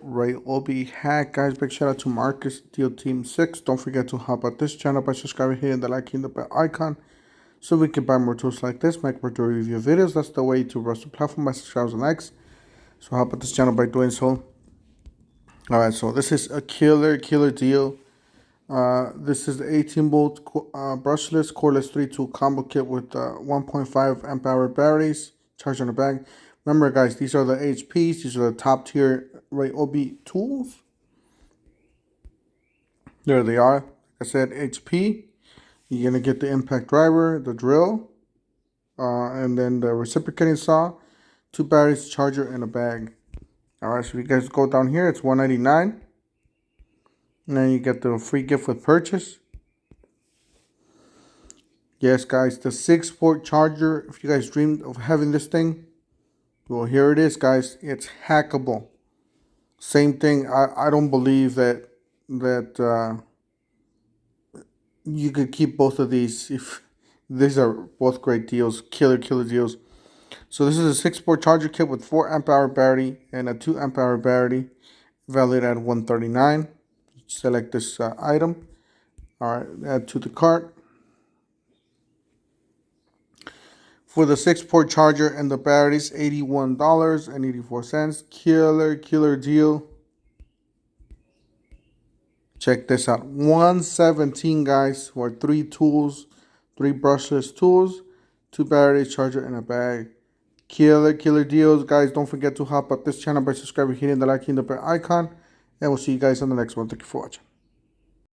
Ryobi hack, guys. Big shout out to Marcus, Deal Team 6. Don't forget to help out this channel by subscribing, hitting the like, hitting the bell icon, so we can buy more tools like this, make more review videos. That's the way to rush the platform by subscribes and likes. So help out this channel by doing so. Alright, so this is a killer deal. This is the 18 volt brushless cordless 3-tool combo kit with 1.5 amp hour batteries, charged on the back. Remember, guys, these are the HPs. These are the top tier Ryobi tools. There they are. Like I said, HP. You're gonna get the impact driver, the drill, and then the reciprocating saw, 2 batteries, charger, and a bag. All right, so if you guys go down here, it's $199. And then you get the free gift with purchase. Yes, guys, the 6-port charger. If you guys dreamed of having this thing, well, here it is, guys. It's hackable. Same thing. I don't believe that you could keep both of these. If these are both great deals, killer deals. So this is a 6-port charger kit with 4 amp hour battery and a 2 amp hour battery, valued at $139. Select this item. All right, add to the cart. For the 6-port charger and the batteries, $81.84. Killer deal. Check this out. $117, guys, for 3 tools, 3 brushless tools, 2 batteries, charger, and a bag. Killer deals, guys. Don't forget to help out this channel by subscribing, hitting the like, hitting the bell icon, and we'll see you guys on the next one. Thank you for watching.